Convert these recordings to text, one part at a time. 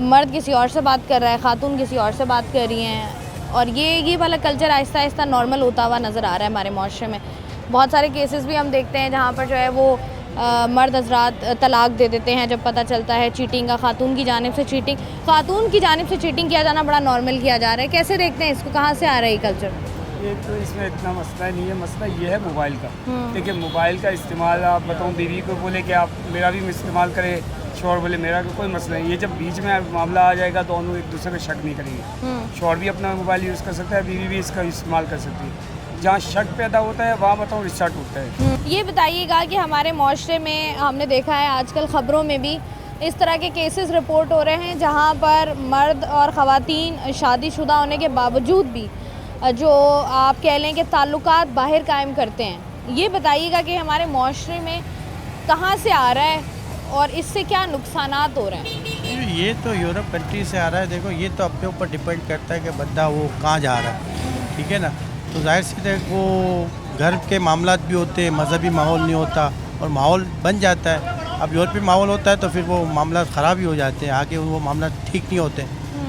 مرد کسی اور سے بات کر رہا ہے, خاتون کسی اور سے بات کر رہی ہیں, اور یہ والا کلچر آہستہ آہستہ نارمل ہوتا ہوا نظر آ رہا ہے ہمارے معاشرے میں. بہت سارے کیسز بھی ہم دیکھتے ہیں جہاں پر جو ہے وہ مرد حضرات طلاق دے دیتے ہیں جب پتہ چلتا ہے چیٹنگ کا, خاتون کی جانب سے چیٹنگ کیا جانا بڑا نارمل کیا جا رہا ہے. کیسے دیکھتے ہیں اس کو, کہاں سے آ رہا ہے یہ کلچر؟ یہ تو اس میں اتنا مسئلہ نہیں ہے, مسئلہ یہ ہے موبائل کا. دیکھیے موبائل کا استعمال, آپ بتاؤں بیوی کو بولے کہ آپ میرا بھی استعمال کرے, شوہر بولے میرا کوئی مسئلہ نہیں. یہ جب بیچ میں معاملہ آ جائے گا تو دونوں ایک دوسرے پہ شک نہیں کریں گے. شوہر بھی اپنا موبائل یوز کر سکتا ہے, بیوی بھی اس کا استعمال کر سکتی ہے. جہاں شک پیدا ہوتا ہے وہاں بتاؤں رشتہ ٹوٹتا ہے. یہ بتائیے گا کہ ہمارے معاشرے میں ہم نے دیکھا ہے آج کل خبروں میں بھی اس طرح کے کیسز رپورٹ ہو رہے ہیں جہاں پر مرد اور خواتین شادی شدہ ہونے کے باوجود بھی جو آپ کہہ لیں کہ تعلقات باہر قائم کرتے ہیں. یہ بتائیے گا کہ ہمارے معاشرے میں کہاں سے آ رہا ہے اور اس سے کیا نقصانات ہو رہے ہیں؟ یہ تو یورپ کنٹری سے آ رہا ہے. دیکھو یہ تو اپنے اوپر ڈپینڈ کرتا ہے کہ بندہ وہ کہاں جا رہا ہے, ٹھیک ہے نا. تو ظاہر سی دیکھ وہ گھر کے معاملات بھی ہوتے ہیں, مذہبی ماحول نہیں ہوتا اور ماحول بن جاتا ہے. اب یورپی ماحول ہوتا ہے تو پھر وہ معاملات خراب ہی ہو جاتے ہیں, آگے وہ معاملات ٹھیک نہیں ہوتے.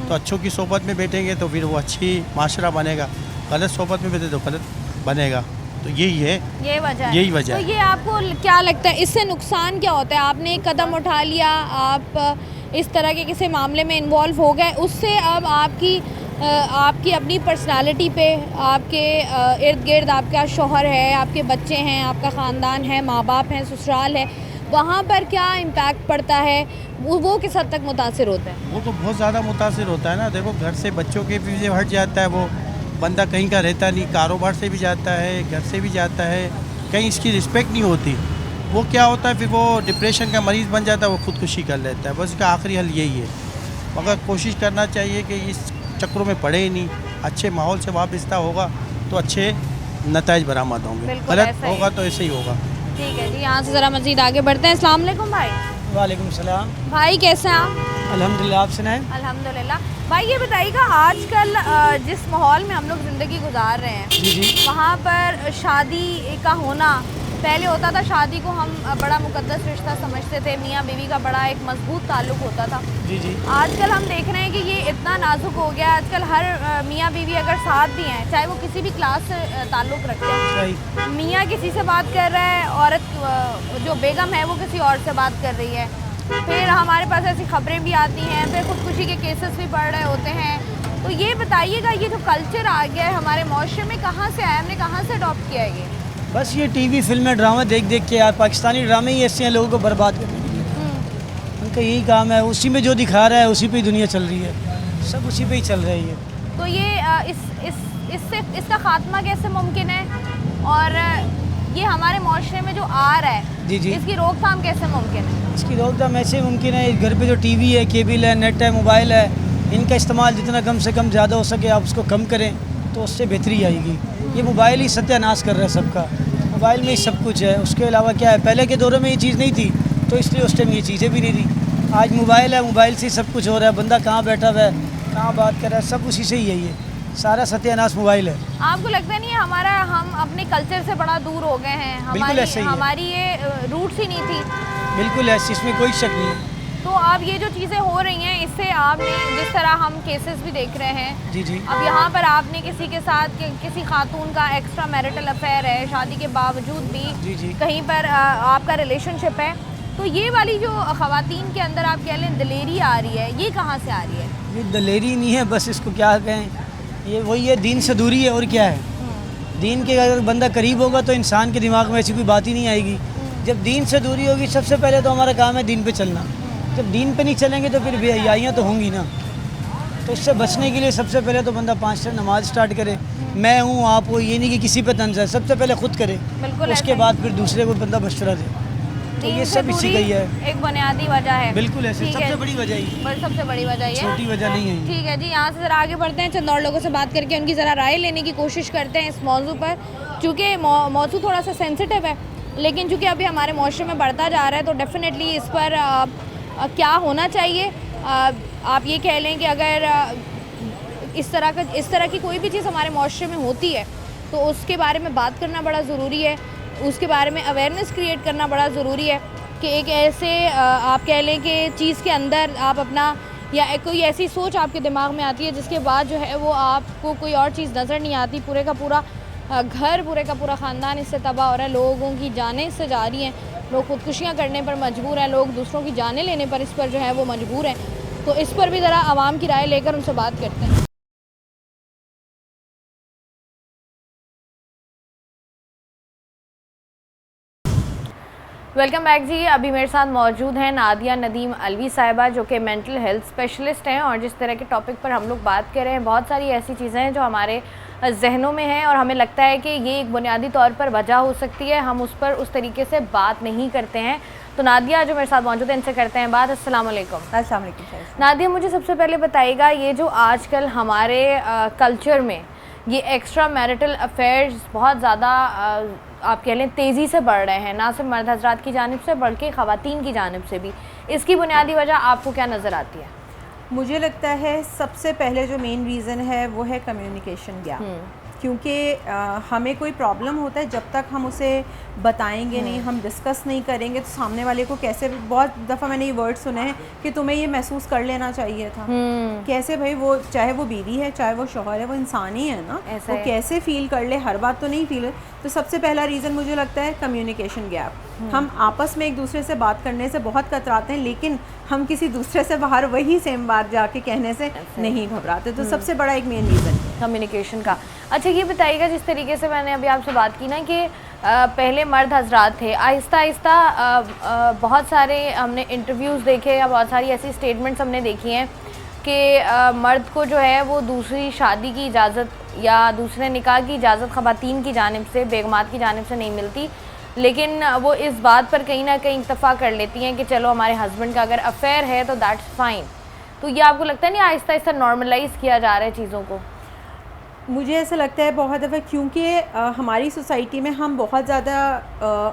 تو اچھوں کی صحبت میں بیٹھیں گے تو پھر وہ اچھی معاشرہ بنے گا, غلط صحبت میں بیٹھے تو غلط بنے گا. تو یہی ہے, یہی وجہ ہے. تو یہ آپ کو کیا لگتا ہے اس سے نقصان کیا ہوتا ہے؟ آپ نے ایک قدم اٹھا لیا, آپ اس طرح کے کسی معاملے میں انوالو ہو گئے, اس سے اب آپ کی اپنی پرسنالٹی پہ, آپ کے ارد گرد آپ کا شوہر ہے, آپ کے بچے ہیں, آپ کا خاندان ہے, ماں باپ ہیں, سسرال ہے, وہاں پر کیا امپیکٹ پڑتا ہے, وہ کس حد تک متاثر ہوتا ہے؟ وہ تو بہت زیادہ متاثر ہوتا ہے نا. دیکھو گھر سے بچوں کے بھی ہٹ جاتا ہے, وہ بندہ کہیں کا رہتا نہیں, کاروبار سے بھی جاتا ہے, گھر سے بھی جاتا ہے, کہیں اس کی رسپیکٹ نہیں ہوتی. وہ کیا ہوتا ہے پھر وہ ڈپریشن کا مریض بن جاتا ہے, وہ خودکشی کر لیتا ہے. بس اس کا آخری حل یہی ہے. مگر کوشش کرنا چاہیے کہ اس چکروں میں پڑے ہی نہیں, اچھے ماحول سے وابستہ ہوگا تو اچھے نتائج برآمد ہوں گے, غلط ہوگا تو ایسے ہی ہوگا. ٹھیک ہے جی, یہاں سے ذرا مزید آگے بڑھتے ہیں. السلام علیکم بھائی. وعلیکم السلام. بھائی کیسے ہیں آپ؟ الحمدللہ, آپ سنائیں. الحمدللہ. بھائی یہ بتائیے گا آج کل جس ماحول میں ہم لوگ زندگی گزار رہے ہیں جی وہاں پر شادی کا ہونا, پہلے ہوتا تھا شادی کو ہم بڑا مقدس رشتہ سمجھتے تھے, میاں بیوی کا بڑا ایک مضبوط تعلق ہوتا تھا. جی آج کل ہم دیکھ رہے ہیں کہ یہ اتنا نازک ہو گیا. آج کل ہر میاں بیوی اگر ساتھ بھی ہیں, چاہے وہ کسی بھی کلاس سے تعلق رکھتے ہیں, میاں کسی سے بات کر رہا ہے, عورت جو بیگم ہے وہ کسی اور سے بات کر رہی ہے. پھر ہمارے پاس ایسی خبریں بھی آتی ہیں, پھر خودکشی کے کیسز بھی بڑھ رہے ہوتے ہیں. تو یہ بتائیے گا یہ جو کلچر آ گیا ہے ہمارے معاشرے میں کہاں سے آیا, ہم نے کہاں سے اڈاپٹ کیا ہے یہ؟ بس یہ ٹی وی فلمیں ڈرامہ دیکھ کے یار, پاکستانی ڈرامے ہی ایسے ہیں لوگوں کو برباد کرنے کے لیے. ان کا یہی کام ہے, اسی میں جو دکھا رہا ہے اسی پہ ہی دنیا چل رہی ہے, سب اسی پہ ہی چل رہی ہے. تو یہ اس کا خاتمہ کیسے ممکن ہے, اور یہ ہمارے معاشرے میں جو آ رہا ہے جی اس کی روک تھام کیسے ممکن ہے؟ اس کی روک تھام ایسے ممکن ہے, گھر پہ جو ٹی وی ہے, کیبل ہے, نیٹ ہے, موبائل ہے, ان کا استعمال جتنا کم سے کم زیادہ ہو سکے آپ اس کو کم کریں تو اس سے بہتری آئے گی. یہ موبائل ہی ستیہ ناش کر رہا ہے سب کا, موبائل میں ہی سب کچھ ہے. اس کے علاوہ کیا ہے, پہلے کے دوروں میں یہ چیز نہیں تھی تو اس لیے اس ٹائم یہ چیزیں بھی نہیں تھی. آج موبائل ہے, موبائل سے ہی سب کچھ ہو رہا ہے. بندہ کہاں بیٹھا ہوا ہے, کہاں بات کر رہا ہے, سب اسی سے ہی ہے. یہ سارا ستیہ ناش موبائل ہے. آپ کو لگتا نہیں ہے ہم اپنے کلچر سے بڑا دور ہو گئے ہیں؟ بالکل ایسے ہی ہے, ہماری یہ روٹس ہی نہیں تھی. بالکل ایسے, اس میں کوئی شک نہیں ہے. تو اب یہ جو چیزیں ہو رہی ہیں اس سے آپ نے جس طرح ہم کیسز بھی دیکھ رہے ہیں, جی اب یہاں پر آپ نے کسی کے ساتھ کسی خاتون کا ایکسٹرا میرٹل افیئر ہے, شادی کے باوجود بھی کہیں پر آپ کا ریلیشن شپ ہے, تو یہ والی جو خواتین کے اندر آپ کہہ لیں دلیری آ رہی ہے, یہ کہاں سے آ رہی ہے؟ یہ دلیری نہیں ہے, بس اس کو کیا کہیں, یہ وہی ہے, دین سے دوری ہے. اور کیا ہے, دین کے اگر بندہ قریب ہوگا تو انسان کے دماغ میں ایسی کوئی بات ہی نہیں آئے گی. جب دین سے دوری ہوگی, سب سے پہلے تو ہمارا کام ہے دین پہ چلنا. جب دین پہ نہیں چلیں گے تو پھر بے حیائیاں تو ہوں گی نا. تو اس سے بچنے کے لیے سب سے پہلے تو بندہ 5 وقت نماز سٹارٹ کرے. میں ہوں, آپ ہو, یہ نہیں کہ کسی پہ طنز ہے, سب سے پہلے خود کرے, اس کے بعد پھر دوسرے کو بندہ مشورہ دے. تو یہ سب اسی کا ہی ہے, ایک بنیادی وجہ ہے. بالکل ایسے, سب سے بڑی وجہ ہی, سب سے بڑی وجہ یہ, چھوٹی وجہ نہیں ہے. ٹھیک ہے جی, یہاں سے ذرا آگے بڑھتے ہیں, چند اور لوگوں سے بات کر کے ان کی ذرا رائے لینے کی کوشش کرتے ہیں اس موضوع پر, چونکہ موضوع تھوڑا سا سینسٹیو ہے, لیکن چونکہ ابھی ہمارے معاشرے میں بڑھتا جا رہا ہے تو ڈیفینیٹلی اس پر کیا ہونا چاہیے. آپ یہ کہہ لیں کہ اگر اس طرح کی کوئی بھی چیز ہمارے معاشرے میں ہوتی ہے تو اس کے بارے میں بات کرنا بڑا ضروری ہے, اس کے بارے میں اویئرنیس کریٹ کرنا بڑا ضروری ہے کہ ایک ایسے آپ کہہ لیں کہ چیز کے اندر آپ اپنا یا کوئی ایسی سوچ آپ کے دماغ میں آتی ہے جس کے بعد جو ہے وہ آپ کو کوئی اور چیز نظر نہیں آتی، پورے کا پورا گھر، پورے کا پورا خاندان اس سے تباہ ہو رہا ہے، لوگوں کی جانیں اس سے جا رہی ہیں، لوگ خودکشیاں کرنے پر مجبور ہیں، لوگ دوسروں کی جانیں لینے پر اس پر جو ہے وہ مجبور ہیں، تو اس پر بھی ذرا عوام کی رائے لے کر ان سے بات کرتے ہیں۔ ویلکم بیک جی، ابھی میرے ساتھ موجود ہیں نادیہ ندیم علوی صاحبہ جو کہ مینٹل ہیلتھ اسپیشلسٹ ہیں، اور جس طرح کے ٹاپک پر ہم لوگ بات کر رہے ہیں بہت ساری ایسی چیزیں ہیں جو ہمارے ذہنوں میں ہیں اور ہمیں لگتا ہے کہ یہ ایک بنیادی طور پر وجہ ہو سکتی ہے، ہم اس پر اس طریقے سے بات نہیں کرتے ہیں۔ تو نادیہ جو میرے ساتھ موجود ہیں ان سے کرتے ہیں بات۔ السلام علیکم۔ السلام علیکم۔ نادیہ، مجھے سب سے پہلے بتائیے گا، یہ جو آج کل ہمارے کلچر میں یہ ایکسٹرا میرٹل افیئرز بہت زیادہ آپ کہہ لیں تیزی سے بڑھ رہے ہیں، نہ صرف مرد حضرات کی جانب سے بلکہ خواتین کی جانب سے بھی، اس کی بنیادی وجہ آپ کو کیا نظر آتی ہے؟ مجھے لگتا ہے سب سے پہلے جو مین ریزن ہے وہ ہے کمیونیکیشن گیپ، کیونکہ ہمیں کوئی پرابلم ہوتا ہے جب تک ہم اسے بتائیں گے نہیں، ہم ڈسکس نہیں کریں گے تو سامنے والے کو کیسے، بہت دفعہ میں نے یہ ورڈ سنے ہیں کہ تمہیں یہ محسوس کر لینا چاہیے تھا، کیسے بھائی، وہ چاہے وہ بیوی ہے چاہے وہ شوہر ہے، وہ انسان ہی ہے نا، وہ کیسے فیل کر لے، ہر بات تو نہیں فیل۔ تو سب سے پہلا ریزن مجھے لگتا ہے کمیونیکیشن گیپ۔ ہم آپس میں ایک دوسرے سے بات کرنے سے بہت کتراتے ہیں، لیکن ہم کسی دوسرے سے باہر وہی سیم بات جا کے کہنے سے نہیں گھبراتے، تو سب سے بڑا ایک مین ریزن ہے کمیونیکیشن کا۔ اچھا یہ بتائیے گا، جس طریقے سے میں نے ابھی آپ سے بات کی نا کہ پہلے مرد حضرات تھے، آہستہ آہستہ بہت سارے ہم نے انٹرویوز دیکھے یا بہت ساری ایسی اسٹیٹمنٹس ہم نے دیکھی ہیں کہ مرد کو جو ہے وہ دوسری شادی کی اجازت یا دوسرے نکاح کی اجازت خواتین کی جانب سے، بیگمات کی جانب سے نہیں ملتی، لیکن وہ اس بات پر کہیں نہ کہیں اتفاق کر لیتی ہیں کہ چلو ہمارے ہسبینڈ کا اگر افیئر ہے تو دیٹس فائن۔ تو یہ آپ کو لگتا ہے نہیں آہستہ آہستہ نارملائز کیا جا رہا ہے چیزوں کو؟ مجھے ایسا لگتا ہے بہت دفعہ، کیونکہ ہماری سوسائٹی میں ہم بہت زیادہ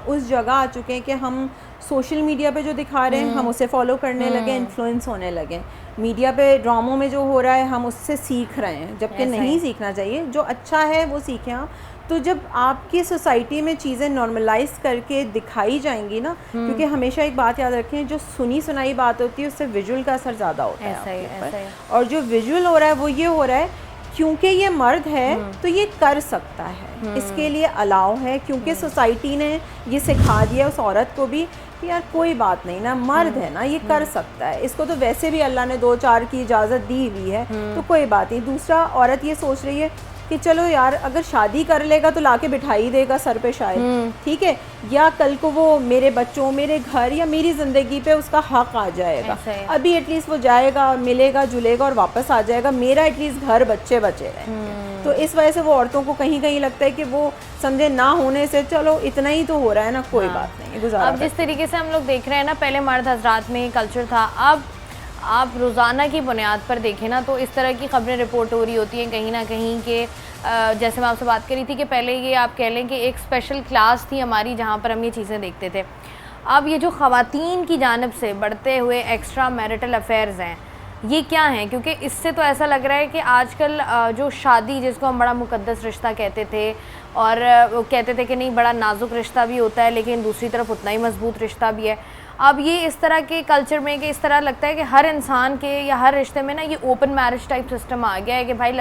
اس جگہ آ چکے ہیں کہ ہم سوشل میڈیا پہ جو دکھا رہے ہیں ہم اسے فالو کرنے لگے، انفلوئنس ہونے لگے، میڈیا پہ ڈراموں میں جو ہو رہا ہے ہم اس سے سیکھ رہے ہیں، جبکہ نہیں سیکھنا چاہیے، جو اچھا ہے وہ سیکھیں آپ۔ تو جب آپ کی سوسائٹی میں چیزیں نارملائز کر کے دکھائی جائیں گی نا، کیونکہ ہمیشہ ایک بات یاد رکھیں، جو سنی سنائی بات ہوتی ہے اس سے ویژول کا اثر زیادہ ہوتا ہے آپ کے اوپر، اور جو ویژول ہو رہا ہے وہ یہ ہو رہا ہے کیونکہ یہ مرد ہے تو یہ کر سکتا ہے، اس کے لیے الاؤ ہے، کیونکہ سوسائٹی نے یہ سکھا دیا اس عورت کو بھی کہ یار کوئی بات نہیں نا، مرد ہے نا، یہ کر سکتا ہے، اس کو تو ویسے بھی اللہ نے 2-4 کی اجازت دی ہوئی ہے تو کوئی بات نہیں۔ دوسرا، عورت یہ سوچ رہی ہے کہ چلو یار اگر شادی کر لے گا تو لا کے بٹھا ہی دے گا سر پہ شاید، ٹھیک ہے، یا کل کو وہ میرے بچوں، میرے گھر یا میری زندگی پہ اس کا حق آ جائے گا، ابھی ایٹ لیسٹ وہ جائے گا، ملے گا جلے گا اور واپس آ جائے گا، میرا ایٹ لیسٹ گھر بچے بچے رہیں گے۔ تو اس وجہ سے وہ عورتوں کو کہیں کہیں لگتا ہے کہ وہ سمجھے نہ ہونے سے چلو اتنا ہی تو ہو رہا ہے نا، کوئی بات نہیں، گزارا۔ اب جس طریقے سے ہم لوگ دیکھ رہے ہیں نا، پہلے مرد حضرات میں کلچر تھا، اب آپ روزانہ کی بنیاد پر دیکھیں نا تو اس طرح کی خبریں رپورٹ ہو رہی ہوتی ہیں کہیں نہ کہیں کہ جیسے میں آپ سے بات کری تھی کہ پہلے یہ آپ کہہ لیں کہ ایک اسپیشل کلاس تھی ہماری جہاں پر ہم یہ چیزیں دیکھتے تھے، اب یہ جو خواتین کی جانب سے بڑھتے ہوئے ایکسٹرا میرٹل افیئرز ہیں یہ کیا ہیں؟ کیونکہ اس سے تو ایسا لگ رہا ہے کہ آج کل جو شادی جس کو ہم بڑا مقدس رشتہ کہتے تھے اور کہتے تھے کہ نہیں بڑا نازک رشتہ بھی ہوتا ہے لیکن دوسری طرف اتنا ہی مضبوط رشتہ بھی ہے، اب یہ اس طرح کے کلچر میں کہ اس طرح لگتا ہے کہ ہر انسان کے یا ہر رشتے میں نا یہ اوپن میرج ٹائپ سسٹم آ گیا ہے کہ بھائی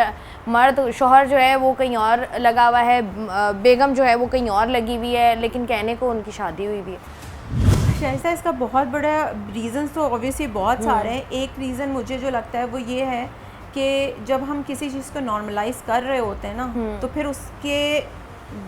مرد شوہر جو ہے وہ کہیں اور لگا ہوا ہے، بیگم جو ہے وہ کہیں اور لگی ہوئی ہے، لیکن کہنے کو ان کی شادی ہوئی بھی ہے۔ شائستہ، اس کا بہت بڑا ریزنس تو اوبویسلی بہت سارے ہیں۔ ایک ریزن مجھے جو لگتا ہے وہ یہ ہے کہ جب ہم کسی چیز کو نارملائز کر رہے ہوتے ہیں نا تو پھر اس کے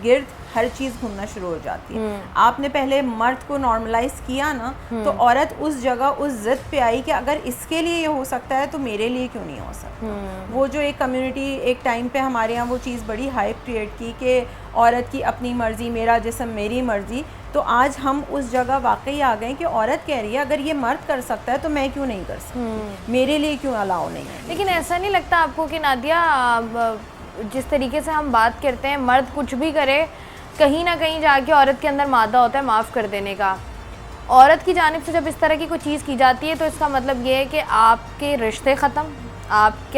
گرد ہر چیز گھومنا شروع ہو جاتی ہے۔ آپ نے پہلے مرد کو نارملائز کیا نا تو عورت اس جگہ اس ضد پہ آئی کہ اگر اس کے لیے یہ ہو سکتا ہے تو میرے لیے کیوں نہیں ہو سکتا۔ وہ جو ایک کمیونٹی ایک ٹائم پہ ہمارے یہاں وہ چیز بڑی ہائپ کریٹ کی کہ عورت کی اپنی مرضی، میرا جسم میری مرضی، تو آج ہم اس جگہ واقعی آ گئے کہ عورت کہہ رہی ہے اگر یہ مرد کر سکتا ہے تو میں کیوں نہیں کر سکتی، میرے لیے کیوں الاؤ نہیں ہے۔ لیکن ایسا نہیں لگتا آپ کو کہ نادیہ جس طریقے سے ہم بات کرتے ہیں مرد کچھ بھی کرے کہیں نہ کہیں جا کے عورت کے اندر مادہ ہوتا ہے معاف کر دینے کا، عورت کی جانب سے جب اس طرح کی کوئی چیز کی جاتی ہے تو اس کا مطلب یہ ہے کہ آپ کے رشتے ختم، آپ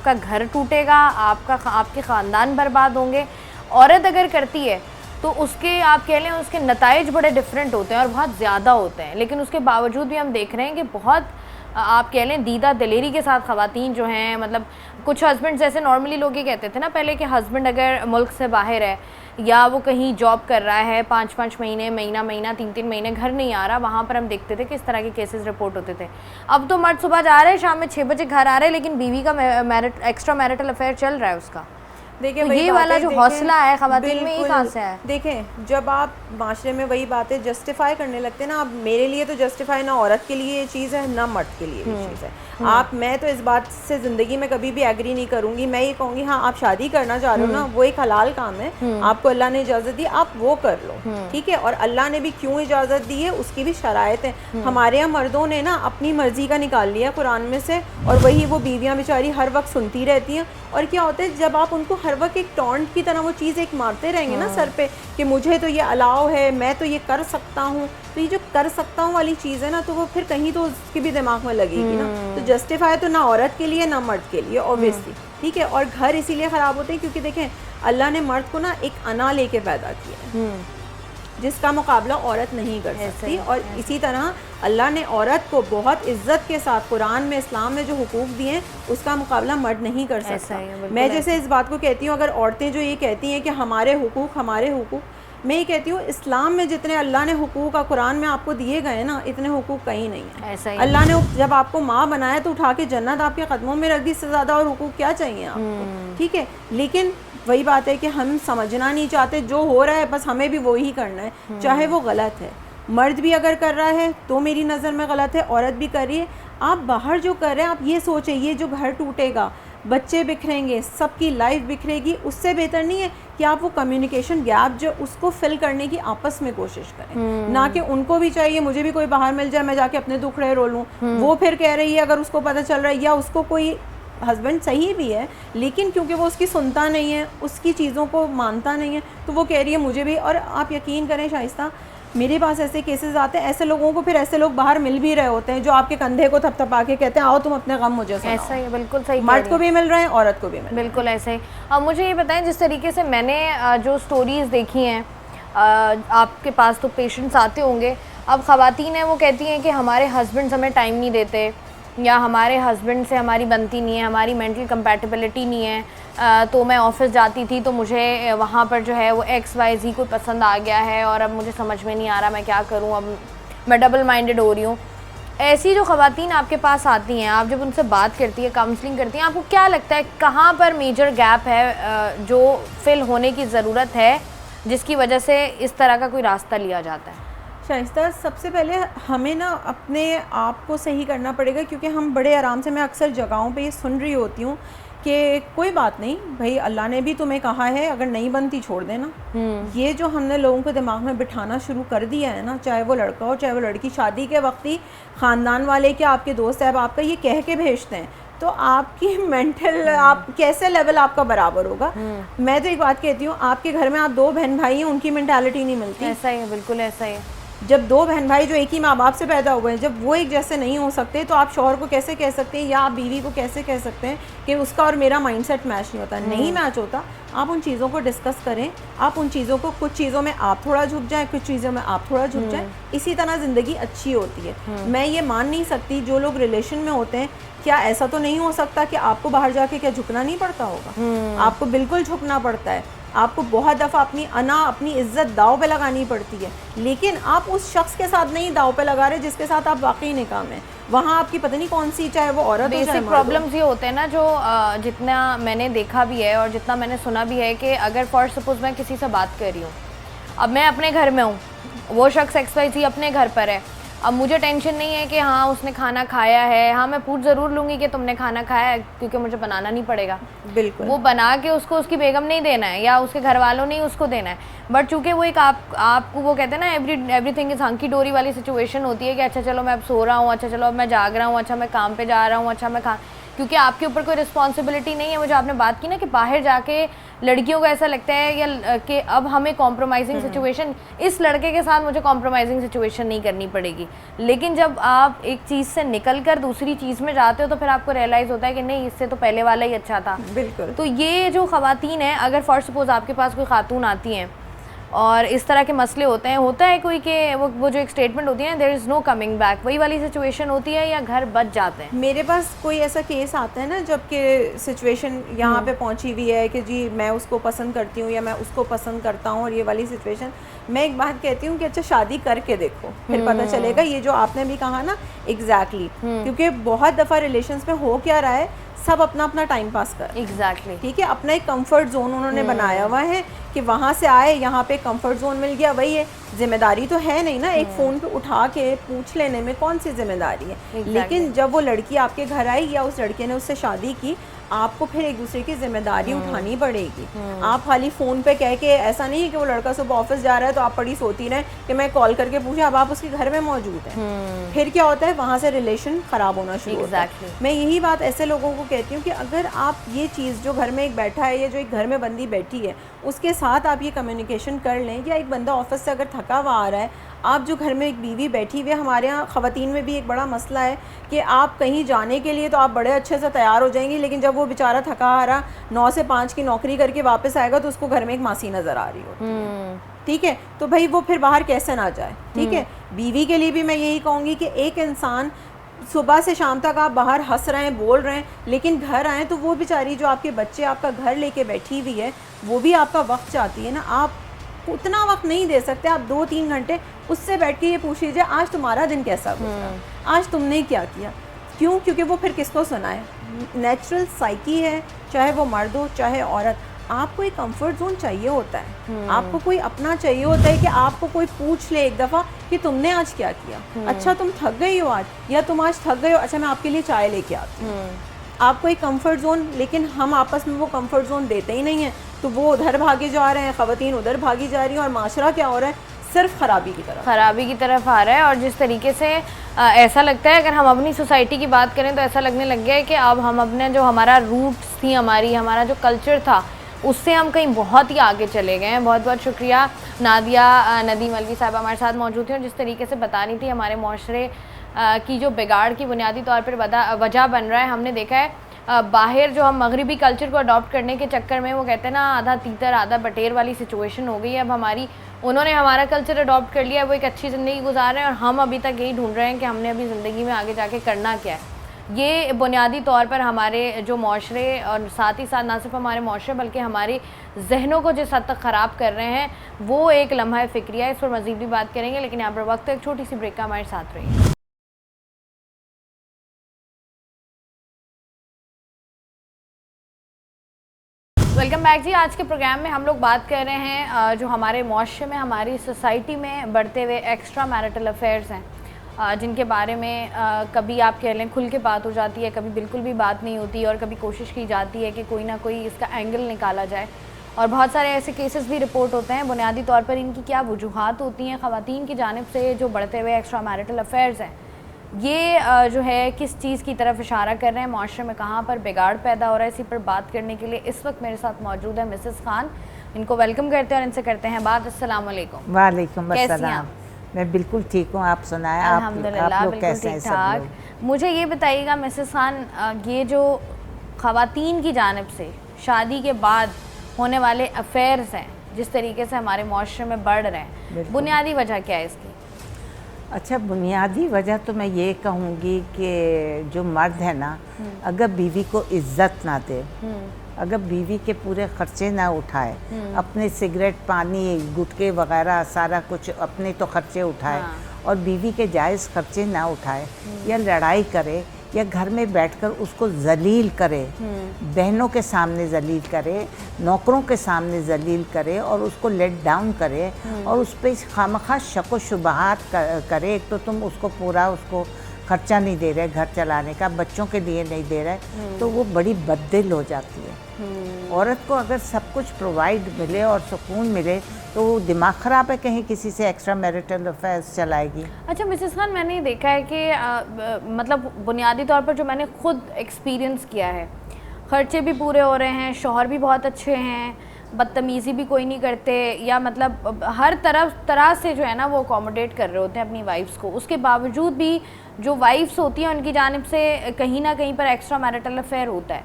کا گھر ٹوٹے گا، آپ کے خاندان برباد ہوں گے۔ عورت اگر کرتی ہے تو اس کے آپ کہہ لیں اس کے نتائج بڑے ڈفرینٹ ہوتے ہیں اور بہت زیادہ ہوتے ہیں، لیکن اس کے باوجود بھی ہم دیکھ رہے ہیں کہ بہت آپ کہہ لیں دیدہ دلیری کے ساتھ خواتین جو ہیں، مطلب کچھ ہسبینڈ جیسے نارملی لوگ یہ کہتے تھے نا پہلے کہ ہسبینڈ اگر ملک سے باہر ہے یا وہ کہیں جاب کر رہا ہے 5 مہینے، مہینہ 3 مہینے گھر نہیں آ رہا، وہاں پر ہم دیکھتے تھے کہ اس طرح کے کیسز رپورٹ ہوتے تھے. اب تو مرد صبح جا رہے ہیں، شام میں 6 بجے گھر آ رہے ہیں، لیکن بیوی کا ایکسٹرا میرٹل افیئر چل رہا ہے اس کا. دیکھیں تو یہ والا جو حوصلہ ہے خواتین میں، یہ کہاں سے ہے؟ دیکھیں جب آپ معاشرے میں وہی باتیں جسٹیفائی کرنے لگتے ہیں نا، اب میرے لیے تو جسٹیفائی نہ عورت کے لیے یہ چیز ہے نہ مرد کے لیے یہ چیز ہے. میں تو اس بات سے زندگی میں کبھی بھی ایگری نہیں کروں گی. میں یہ کہوں گی ہاں آپ شادی کرنا چاہ رہے ہو نا، وہ ایک حلال کام ہے، آپ کو اللہ نے اجازت دی، آپ وہ کر لو، ٹھیک ہے. اور اللہ نے بھی کیوں اجازت دی ہے اس کی بھی شرائط ہیں. ہمارے یہاں مردوں نے نا اپنی مرضی کا نکال لیا قرآن میں سے، اور وہی وہ بیویاں بیچاری ہر وقت سنتی رہتی ہیں. اور کیا ہوتا ہے جب آپ ان کو ہر وقت ایک ٹونٹ کی طرح وہ چیز ایک مارتے رہیں گے نا سر پہ کہ مجھے تو یہ الاؤ ہے، میں تو یہ کر سکتا ہوں، تو یہ جو کر سکتا ہوں والی چیز ہے نا، تو وہ پھر کہیں تو اس کی بھی دماغ میں لگے گی نا. تو جسٹیفائی تو نہ عورت کے لیے نہ مرد کے لیے اوبیسلی، ٹھیک ہے. اور گھر اسی لیے خراب ہوتے ہیں کیونکہ دیکھیں اللہ نے مرد کو نا ایک انا لے کے پیدا کیا ہے جس کا مقابلہ عورت نہیں کر سکتی. اور اسی طرح اللہ نے عورت کو بہت عزت کے ساتھ قرآن میں اسلام میں جو حقوق دیے ہیں اس کا مقابلہ مرد نہیں کر سکتا. میں جیسے اس بات کو کہتی ہوں، اگر عورتیں جو یہ کہتی ہیں کہ ہمارے حقوق، میں یہ کہتی ہوں اسلام میں جتنے اللہ نے حقوق قرآن میں آپ کو دیے گئے نا، اتنے حقوق کہیں نہیں ہیں. اللہ نے جب آپ کو ماں بنایا تو اٹھا کے جنت آپ کے قدموں میں رکھ دی، اس سے زیادہ اور حقوق کیا چاہیے آپ کو، ٹھیک ہے. لیکن وہی بات ہے کہ ہم سمجھنا نہیں چاہتے، جو ہو رہا ہے بس ہمیں بھی وہی کرنا ہے، چاہے وہ غلط ہے. مرد بھی اگر کر رہا ہے تو میری نظر میں غلط ہے، عورت بھی کر رہی ہے. آپ باہر جو کر رہے ہیں آپ یہ سوچیں یہ جو گھر ٹوٹے گا، بچے بکھریں گے، سب کی لائف بکھرے گی، اس سے بہتر نہیں ہے کہ آپ وہ کمیونیکیشن گیپ جو اس کو فل کرنے کی آپس میں کوشش کریں. نہ کہ ان کو بھی چاہیے مجھے بھی کوئی باہر مل جائے میں جا کے اپنے دکھڑے رو لوں. وہ پھر کہہ رہی ہے اگر اس کو پتہ چل رہا ہے، یا اس کو کوئی ہسبینڈ صحیح بھی ہے لیکن کیونکہ وہ اس کی سنتا نہیں ہے، اس کی چیزوں کو مانتا نہیں ہے، تو وہ کہہ رہی ہے مجھے بھی. اور آپ یقین کریں شائستہ، میرے پاس ایسے کیسز آتے ہیں، ایسے لوگوں کو پھر ایسے لوگ باہر مل بھی رہے ہوتے ہیں جو آپ کے کندھے کو تھپ تھپا کے کہتے ہیں آؤ تم اپنے غم مجھے سناؤ. ایسا ہی ہے، بالکل صحیح. مرد کو بھی مل رہے ہیں، عورت کو بھی مل رہے ہیں، بالکل ایسے ہی. اب مجھے یہ بتائیں جس طریقے سے میں نے جو سٹوریز دیکھی ہیں، آپ کے پاس تو پیشنٹس آتے ہوں گے. اب خواتین ہیں وہ کہتی ہیں کہ ہمارے ہسبینڈز ہمیں ٹائم نہیں دیتے، یا ہمارے ہسبینڈ سے ہماری بنتی نہیں ہے، ہماری مینٹل کمپیٹیبلٹی نہیں ہے. تو میں آفس جاتی تھی تو مجھے وہاں پر جو ہے وہ XYZ کو پسند آ گیا ہے، اور اب مجھے سمجھ میں نہیں آ رہا میں کیا کروں، اب میں ڈبل مائنڈڈ ہو رہی ہوں. ایسی جو خواتین آپ کے پاس آتی ہیں، آپ جب ان سے بات کرتی ہیں، کاؤنسلنگ کرتی ہیں، آپ کو کیا لگتا ہے کہاں پر میجر گیپ ہے جو فل ہونے کی ضرورت ہے جس کی وجہ سے اس طرح کا کوئی راستہ لیا جاتا ہے؟ شائستہ سب سے پہلے ہمیں نا اپنے آپ کو صحیح کرنا پڑے گا، کیونکہ ہم بڑے آرام سے، میں اکثر جگہوں پہ یہ سن رہی ہوتی ہوں کہ کوئی بات نہیں بھائی، اللہ نے بھی تمہیں کہا ہے اگر نہیں بنتی چھوڑ دینا. یہ جو ہم نے لوگوں کو دماغ میں بٹھانا شروع کر دیا ہے نا، چاہے وہ لڑکا ہو چاہے وہ لڑکی، شادی کے وقت ہی خاندان والے کیا آپ کے دوست صاحب آپ کا یہ کہہ کے بھیجتے ہیں، تو آپ کی مینٹل آپ کیسے لیول آپ کا برابر ہوگا. میں تو ایک بات کہتی ہوں، آپ کے گھر میں آپ 2 بہن بھائی ہیں، ان کی مینٹالٹی نہیں ملتی. ایسا ہی ہے، بالکل ایسا ہی ہے. جب 2 بہن بھائی جو ایک ہی ماں باپ سے پیدا ہوئے ہیں، جب وہ ایک جیسے نہیں ہو سکتے تو آپ شوہر کو کیسے کہہ سکتے ہیں یا آپ بیوی کو کیسے کہہ سکتے ہیں کہ اس کا اور میرا مائنڈ سیٹ میچ نہیں ہوتا. نہیں میچ ہوتا. آپ ان چیزوں کو ڈسکس کریں، آپ ان چیزوں کو، کچھ چیزوں میں آپ تھوڑا جھک جائیں، کچھ چیزوں میں آپ تھوڑا جھک جائیں. اسی طرح زندگی اچھی ہوتی ہے. میں یہ مان نہیں سکتی جو لوگ ریلیشن میں ہوتے ہیں، کیا ایسا تو نہیں ہو سکتا کہ آپ کو باہر جا کے کیا جھکنا نہیں پڑتا ہوگا؟ آپ کو بالکل جھکنا پڑتا ہے. آپ کو بہت دفعہ اپنی انا، اپنی عزت داؤ پہ لگانی پڑتی ہے، لیکن آپ اس شخص کے ساتھ نہیں داؤ پہ لگا رہے جس کے ساتھ آپ واقعی نکاح میں. وہاں آپ کی پتہ نہیں کون سی، چاہے وہ عورت ہو چاہے مرد ہو. بیسک پرابلمز یہ ہوتے ہیں نا جو جتنا میں نے دیکھا بھی ہے اور جتنا میں نے سنا بھی ہے کہ اگر فار سپوز میں کسی سے بات کر رہی ہوں، اب میں اپنے گھر میں ہوں، وہ شخص XYZ اپنے گھر پر ہے، اب مجھے ٹینشن نہیں ہے کہ ہاں اس نے کھانا کھایا ہے، ہاں میں پوچھ ضرور لوں گی کہ تم نے کھانا کھایا ہے کیونکہ مجھے بنانا نہیں پڑے گا. بالکل وہ بنا کے اس کو اس کی بیگم نہیں دینا ہے یا اس کے گھر والوں نہیں اس کو دینا ہے. بٹ چونکہ وہ ایک آپ کو وہ کہتے ہیں نا ایوری تھنگ از ہنکی ڈوری والی سچویشن ہوتی ہے کہ اچھا چلو میں اب سو رہا ہوں، اچھا چلو اب میں جاگ رہا ہوں، اچھا میں کام پہ جا رہا ہوں، اچھا میں کیونکہ آپ کے اوپر کوئی رسپانسبلٹی نہیں ہے. وہ جو آپ نے بات کی نا کہ باہر جا کے لڑکیوں کو ایسا لگتا ہے یا کہ اب ہمیں کمپرومائزنگ سچویشن، اس لڑکے کے ساتھ مجھے کمپرومائزنگ سچویشن نہیں کرنی پڑے گی. لیکن جب آپ ایک چیز سے نکل کر دوسری چیز میں جاتے ہو تو پھر آپ کو ریئلائز ہوتا ہے کہ نہیں، اس سے تو پہلے والا ہی اچھا تھا. بالکل. تو یہ جو خواتین ہیں، اگر فار سپوز آپ کے پاس کوئی خاتون آتی ہیں اور اس طرح کے مسئلے ہوتے ہیں. ہوتا ہے کوئی کہ وہ جو ایک اسٹیٹمنٹ ہوتی ہے دیر از نو کمنگ بیک, وہی والی سچویشن ہوتی ہے یا گھر بچ جاتے ہیں؟ میرے پاس کوئی ایسا کیس آتا ہے نا جب کہ سچویشن یہاں پہ پہنچی ہوئی ہے کہ جی میں اس کو پسند کرتی ہوں یا میں اس کو پسند کرتا ہوں, اور یہ والی سچویشن, میں ایک بات کہتی ہوں کہ اچھا شادی کر کے دیکھو, پھر پتہ چلے گا. یہ جو آپ نے بھی کہا نا ایگزیکٹلی, کیونکہ بہت دفعہ ریلیشنس میں ہو کیا رہا ہے, سب اپنا اپنا ٹائم پاس کر, ایگزیکٹلی, ٹھیک ہے, اپنا ایک کمفرٹ زون انہوں نے بنایا ہوا ہے کہ وہاں سے آئے, یہاں پہ کمفرٹ زون مل گیا, وہی ہے. ذمہ داری تو ہے نہیں نا, ایک فون پہ اٹھا کے پوچھ لینے میں کون سی ذمہ داری ہے. لیکن جب وہ لڑکی آپ کے گھر آئی یا اس لڑکے نے اس سے شادی کی, آپ کو پھر ایک دوسرے کی ذمہ داری اٹھانی پڑے گی. آپ خالی فون پہ کہہ کے, ایسا نہیں ہے کہ وہ لڑکا صبح آفس جا رہا ہے تو آپ پڑی سوتی رہیں کہ میں کال کر کے پوچھیں, اب آپ اس کے گھر میں موجود ہیں, پھر کیا ہوتا ہے وہاں سے ریلیشن خراب ہونا شروع ہوتا ہے. میں یہی بات ایسے لوگوں کو کہتی ہوں کہ اگر آپ یہ چیز جو گھر میں ایک بیٹھا ہے یا جو ایک گھر میں بندی بیٹھی ہے اس کے ساتھ آپ یہ کمیونیکیشن کر لیں, یا ایک بندہ آفس سے اگر تھکا ہوا آ رہا ہے, آپ جو گھر میں ایک بیوی بیٹھی ہوئی ہے, ہمارے یہاں خواتین میں بھی ایک بڑا مسئلہ ہے کہ آپ کہیں جانے کے لیے تو آپ بڑے اچھے سے تیار ہو جائیں گی, لیکن جب وہ بیچارہ تھکا آ رہا 9 سے 5 کی نوکری کر کے واپس آئے گا تو اس کو گھر میں ایک ماسی نظر آ رہی ہوتی, ٹھیک ہے, تو بھائی وہ پھر باہر کیسے نہ جائے. ٹھیک ہے, بیوی کے لیے بھی میں یہی کہوں گی کہ ایک انسان صبح سے شام تک آپ باہر ہنس رہے ہیں, بول رہے ہیں, لیکن گھر آئیں تو وہ بیچاری جو آپ کے بچے آپ کا گھر لے کے بیٹھی ہوئی ہے وہ بھی آپ کا وقت چاہتی ہے نا. آپ اتنا وقت نہیں دے سکتے, آپ 2-3 گھنٹے اس سے بیٹھ کے یہ پوچھ لیجیے آج تمہارا دن کیسا گزرا, آج تم نے کیا کیا. کیوں؟ کیونکہ وہ پھر کس کو سنائے. نیچرل سائیکی ہے, چاہے وہ مرد ہو چاہے عورت, آپ کو ایک کمفرٹ زون چاہیے ہوتا ہے, آپ کو کوئی اپنا چاہیے ہوتا ہے کہ آپ کو کوئی پوچھ لے ایک دفعہ کہ تم نے آج کیا کیا, اچھا تم تھک گئی ہو آج, یا تم آج تھک گئے ہو, اچھا میں آپ کے لیے چائے لے کے آتی ہوں. آپ کو ایک کمفرٹ زون, لیکن ہم آپس میں وہ کمفرٹ زون دیتے ہی نہیں ہیں, تو وہ ادھر بھاگے جا رہے ہیں, خواتین ادھر بھاگی جا رہی ہیں, اور معاشرہ کیا ہو رہا ہے, صرف خرابی کی طرف آ رہا ہے. اور جس طریقے سے ایسا لگتا ہے, اگر ہم اپنی سوسائٹی کی بات کریں تو ایسا لگنے لگ گیا ہے کہ اب ہم اپنے جو ہمارا روٹس تھی, ہمارا جو کلچر تھا, اس سے ہم کہیں بہت ہی آگے چلے گئے ہیں. بہت بہت شکریہ نادیہ ندیم الوی صاحبہ ہمارے ساتھ موجود تھیں, اور جس طریقے سے بتا رہی تھی ہمارے معاشرے کی جو بگاڑ کی بنیادی طور پر وجہ بن رہا ہے. ہم نے دیکھا ہے باہر جو ہم مغربی کلچر کو اڈاپٹ کرنے کے چکر میں, وہ کہتے ہیں نا آدھا تیتر آدھا بٹیر والی سچویشن ہو گئی ہے. اب انہوں نے ہمارا کلچر اڈاپٹ کر لیا ہے, وہ ایک اچھی زندگی گزار رہے ہیں, اور ہم ابھی تک یہی ڈھونڈ رہے ہیں کہ ہم نے اپنی زندگی میں آگے جا کے کرنا کیا ہے. یہ بنیادی طور پر ہمارے جو معاشرے, اور ساتھ ہی ساتھ نہ صرف ہمارے معاشرے بلکہ ہمارے ذہنوں کو جس حد تک خراب کر رہے ہیں, وہ ایک لمحہ فکریہ ہے. اس پر مزید بھی بات کریں گے, لیکن یہاں پر وقت ایک چھوٹی سی بریک کا, ہمارے ساتھ رہیے. ویلکم بیک جی. آج کے پروگرام میں ہم لوگ بات کر رہے ہیں جو ہمارے معاشرے میں, ہماری سوسائٹی میں بڑھتے ہوئے ایکسٹرا میرٹل افیئرز ہیں, جن کے بارے میں کبھی آپ کہہ لیں کھل کے بات ہو جاتی ہے, کبھی بالکل بھی بات نہیں ہوتی, اور کبھی کوشش کی جاتی ہے کہ کوئی نہ کوئی اس کا اینگل نکالا جائے. اور بہت سارے ایسے کیسز بھی رپورٹ ہوتے ہیں. بنیادی طور پر ان کی کیا وجوہات ہوتی ہیں خواتین کی جانب سے جو بڑھتے ہوئے ایکسٹرا میرٹل افیئرز ہیں, یہ جو ہے کس چیز کی طرف اشارہ کر رہے ہیں, معاشرے میں کہاں پر بگاڑ پیدا ہو رہا ہے. اسی پر بات کرنے کے لیے اس وقت میرے ساتھ موجود ہے مسز خان. ان کو ویلکم کرتے ہیں اور ان سے کرتے ہیں بات. السلام علیکم. وعلیکم السلام. میں بالکل ٹھیک ہوں, آپ سنائیں, الحمدللہ بالکل ٹھیک ٹھاک. مجھے یہ بتائیے گا مسز خان, یہ جو خواتین کی جانب سے شادی کے بعد ہونے والے افیئرز ہیں, جس طریقے سے ہمارے معاشرے میں بڑھ رہے ہیں, بنیادی وجہ کیا ہے اس کی؟ اچھا, بنیادی وجہ تو میں یہ کہوں گی کہ جو مرد ہے نا, اگر بیوی کو عزت نہ دے, اگر بیوی کے پورے خرچے نہ اٹھائے, اپنے سگریٹ پانی گٹکے وغیرہ سارا کچھ اپنے تو خرچے اٹھائے, اور بیوی کے جائز خرچے نہ اٹھائے, یا لڑائی کرے, یا گھر میں بیٹھ کر اس کو ذلیل کرے, بہنوں کے سامنے ذلیل کرے, نوکروں کے سامنے ذلیل کرے, اور اس کو لیٹ ڈاؤن کرے, اور اس پہ خامخواہ شک و شبہات کرے. ایک تو تم اس کو پورا اس کو خرچہ نہیں دے رہے گھر چلانے کا, بچوں کے لیے نہیں دے رہے, تو وہ بڑی بددل ہو جاتی ہے. عورت کو اگر سب کچھ پرووائڈ ملے اور سکون ملے تو وہ دماغ خراب ہے کہیں کسی سے ایکسٹرا میرٹل افیئرز چلائے گی. اچھا مسز خان, میں نے دیکھا ہے کہ مطلب بنیادی طور پر جو میں نے خود ایکسپیرینس کیا ہے, خرچے بھی پورے ہو رہے ہیں, شوہر بھی بہت اچھے ہیں, بدتمیزی بھی کوئی نہیں کرتے, یا مطلب ہر طرح سے جو ہے نا وہ اکوموڈیٹ کر رہے ہوتے ہیں اپنی وائفس کو. اس کے باوجود بھی جو وائفس ہوتی ہیں ان کی جانب سے کہیں نہ کہیں پر ایکسٹرا میرٹل افیئر ہوتا ہے.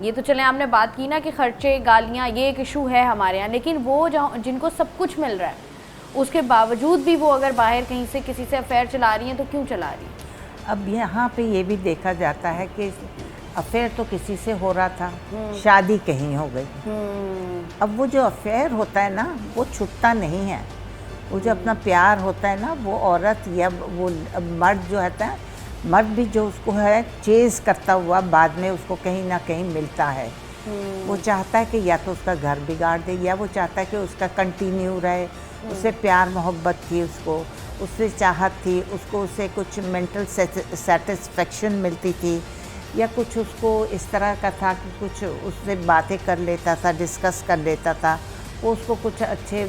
یہ تو چلیں آپ نے بات کی نا کہ خرچے گالیاں یہ ایک ایشو ہے ہمارے یہاں, لیکن وہ جن کو سب کچھ مل رہا ہے اس کے باوجود بھی وہ اگر باہر کہیں سے کسی سے افیئر چلا رہی ہیں تو کیوں چلا رہی ہیں؟ اب یہاں پہ یہ بھی دیکھا جاتا ہے کہ افیئر تو کسی سے ہو رہا تھا, شادی کہیں ہو گئی. اب وہ جو افیئر ہوتا ہے نا وہ چھٹتا نہیں ہے. وہ جو اپنا پیار ہوتا ہے نا وہ عورت یا وہ مرد جو ہوتا ہے, مرد بھی جو اس کو ہے چیز کرتا ہوا بعد میں اس کو کہیں نہ کہیں ملتا ہے. وہ چاہتا ہے کہ یا تو اس کا گھر بگاڑ دے یا وہ چاہتا ہے کہ اس کا کنٹینیو رہے. اس سے پیار محبت تھی, اس سے چاہت تھی, اس کو اسے کچھ مینٹل سیٹسفیکشن ملتی تھی, یا کچھ اس کو اس طرح کا تھا کہ کچھ اس سے باتیں کر لیتا تھا, ڈسکس کر لیتا تھا, وہ اس کو کچھ اچھے